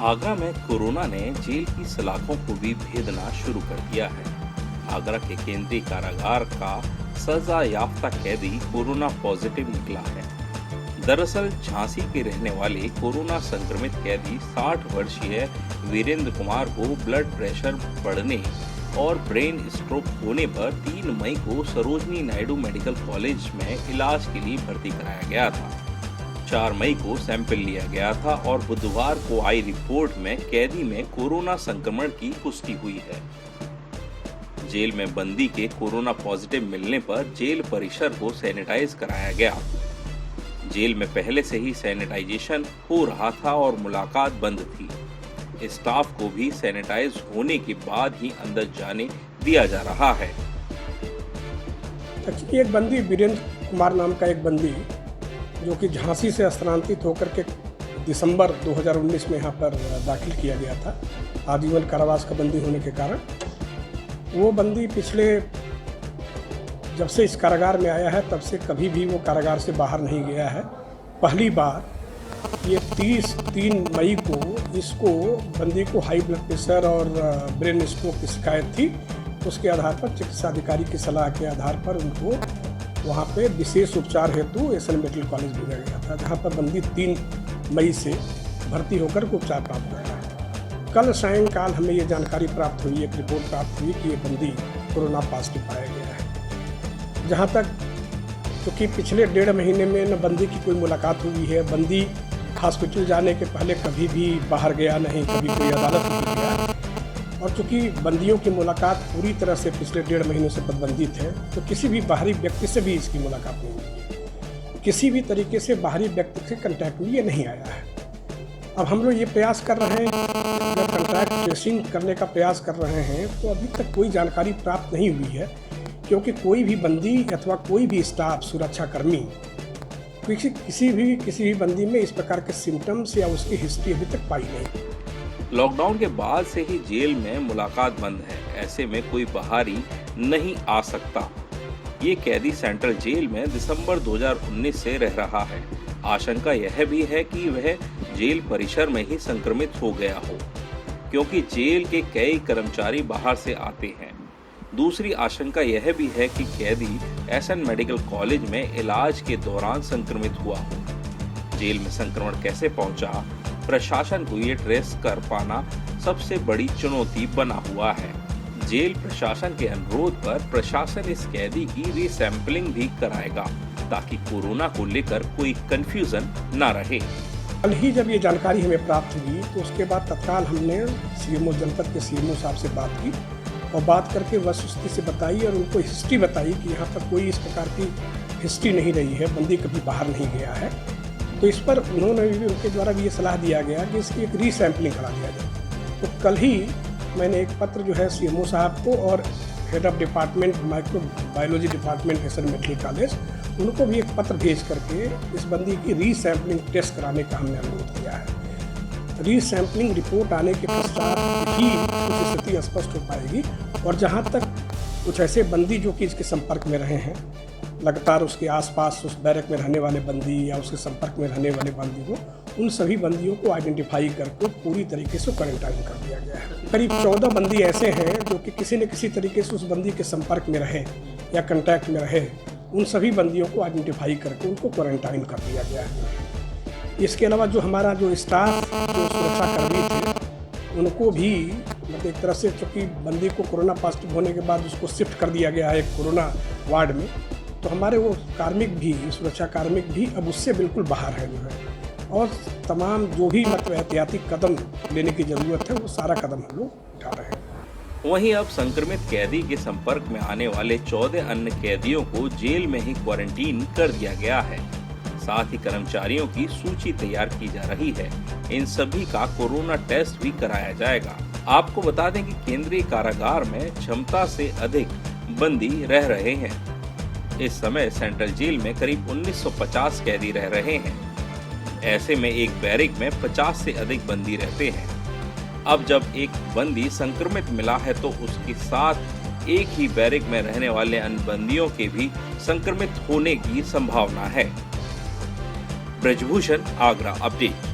आगरा में कोरोना ने जेल की सलाखों को भी भेदना शुरू कर दिया है। आगरा के केंद्रीय कारागार का सजा याफ्ता कैदी कोरोना पॉजिटिव निकला है। दरअसल झांसी के रहने वाले कोरोना संक्रमित कैदी 60 वर्षीय वीरेंद्र कुमार को ब्लड प्रेशर बढ़ने और ब्रेन स्ट्रोक होने पर 3 मई को सरोजनी नायडू मेडिकल कॉलेज में इलाज के लिए भर्ती कराया गया था। 4 मई को सैंपल लिया गया था और बुधवार को आई रिपोर्ट में कैदी में कोरोना संक्रमण की पुष्टि हुई है। जेल में बंदी के कोरोना पॉजिटिव मिलने पर जेल परिसर को सैनिटाइज कराया गया। जेल में पहले से ही सैनिटाइजेशन हो रहा था और मुलाकात बंद थी। स्टाफ को भी सैनिटाइज होने के बाद ही अंदर जाने दिया जा रहा है। एक बंदी वीरेंद्र कुमार नाम का एक बंदी जो कि झांसी से स्थानांतरित होकर के दिसंबर 2019 में यहाँ पर दाखिल किया गया था आजीवन कारावास का बंदी होने के कारण। वो बंदी पिछले जब से इस कारागार में आया है तब से कभी भी वो कारागार से बाहर नहीं गया है। पहली बार ये 3 मई को इसको बंदी को हाई ब्लड प्रेशर और ब्रेन स्ट्रोक की शिकायत थी। उसके आधार पर चिकित्सा अधिकारी की सलाह के आधार पर उनको वहाँ पे विशेष उपचार हेतु एसएन मेडिकल कॉलेज भेजा गया था, जहाँ पर बंदी 3 मई से भर्ती होकर के उपचार प्राप्त कर रहा है। कल सायंकाल हमें ये जानकारी प्राप्त हुई, एक रिपोर्ट प्राप्त हुई कि ये बंदी कोरोना पॉजिटिव पाया गया है। जहाँ तक क्योंकि पिछले 1.5 महीने में न बंदी की कोई मुलाकात हुई है, बंदी हॉस्पिटल जाने के पहले कभी भी बाहर गया नहीं, कभी कोई अदालत नहीं गया। और चूँकि बंदियों की मुलाकात पूरी तरह से पिछले 1.5 महीने से प्रतिबंधित है, तो किसी भी बाहरी व्यक्ति से भी इसकी मुलाकात नहीं हुई है। किसी भी तरीके से बाहरी व्यक्ति से कंटैक्ट में ये नहीं आया है। अब हम लोग ये प्रयास कर रहे हैं, जब कंटैक्ट ट्रेसिंग करने का प्रयास कर रहे हैं, तो अभी तक कोई जानकारी प्राप्त नहीं हुई है, क्योंकि कोई भी बंदी अथवा कोई भी स्टाफ सुरक्षाकर्मी किसी भी बंदी में इस प्रकार के सिम्टम्स या उसकी हिस्ट्री अभी तक पाई नहीं। लॉकडाउन के बाद से ही जेल में मुलाकात बंद है, ऐसे में कोई बाहरी नहीं आ सकता। ये कैदी सेंट्रल जेल में दिसंबर 2019 से रह रहा है। आशंका यह भी है कि वह जेल परिसर में ही संक्रमित हो गया हो, क्योंकि जेल के कई कर्मचारी बाहर से आते हैं। दूसरी आशंका यह भी है कि कैदी एसएन मेडिकल कॉलेज में इलाज के दौरान संक्रमित हुआ हो। जेल में संक्रमण कैसे पहुंचा, प्रशासन को ये ट्रेस कर पाना सबसे बड़ी चुनौती बना हुआ है। जेल प्रशासन के अनुरोध पर प्रशासन इस कैदी की रीसैंपलिंग भी कराएगा, ताकि कोरोना को लेकर कोई कंफ्यूजन न रहे। कल ही जब ये जानकारी हमें प्राप्त हुई, तो उसके बाद तत्काल हमने सीएमओ जनपद के सीएमओ साहब से बात की और बात करके वस्तुस्थिति से बताई और उनको हिस्ट्री बताई कि यहाँ पर कोई इस प्रकार की हिस्ट्री नहीं रही है, बंदी कभी बाहर नहीं गया है। तो इस पर उन्होंने भी, उनके द्वारा भी ये सलाह दिया गया कि इसकी एक रीसैंपलिंग करा दिया जाए। तो कल ही मैंने एक पत्र जो है सीएमओ साहब को और head of department microbiology department SN medical college, उनको भी एक पत्र भेज करके इस बंदी की रीसैंपलिंग टेस्ट कराने का हमने अनुरोध किया है। रीसैंपलिंग रिपोर्ट आने के पश्चात ही कुछ स्थिति स्पष्ट हो पाएगी। और जहाँ तक कुछ ऐसे बंदी जो कि इसके संपर्क में रहे हैं, लगातार उसके आसपास उस बैरक में रहने वाले बंदी या उसके संपर्क में रहने वाले बंदी को, उन सभी बंदियों को आइडेंटिफाई करके पूरी तरीके से क्वारंटाइन कर दिया गया है। करीब 14 बंदी ऐसे हैं जो कि किसी न किसी तरीके से उस बंदी के संपर्क में रहे या कंटैक्ट में रहे। उन सभी बंदियों को आइडेंटिफाई करके उनको क्वारंटाइन कर दिया गया है। इसके अलावा जो हमारा जो स्टाफ, जो सुरक्षाकर्मी थे, उनको भी मतलब एक तरह से, चूँकि बंदी को कोरोना पॉजिटिव होने के बाद उसको शिफ्ट कर दिया गया है एक कोरोना वार्ड में, तो हमारे वो कार्मिक भी, सुरक्षा कार्मिक भी अब उससे बिल्कुल बाहर है जो है। और तमाम जो भी मतलब एहतियाती कदम लेने की ज़रूरत है, वो सारा कदम हम लोग उठा रहे हैं। वहीं अब संक्रमित कैदी के संपर्क में आने वाले 14 अन्य कैदियों को जेल में ही क्वारंटीन कर दिया गया है। साथ ही कर्मचारियों की सूची तैयार की जा रही है। इन सभी का कोरोना टेस्ट भी कराया जाएगा। आपको बता दें कि केंद्रीय कारागार में क्षमता से अधिक बंदी रह रहे हैं। इस समय सेंट्रल जेल में करीब 1950 कैदी रह रहे हैं। ऐसे में एक बैरिक में 50 से अधिक बंदी रहते हैं। अब जब एक बंदी संक्रमित मिला है तो उसके साथ एक ही बैरिक में रहने वाले अन्य बंदियों के भी संक्रमित होने की संभावना है। ब्रजभूषण, आगरा अपडेट।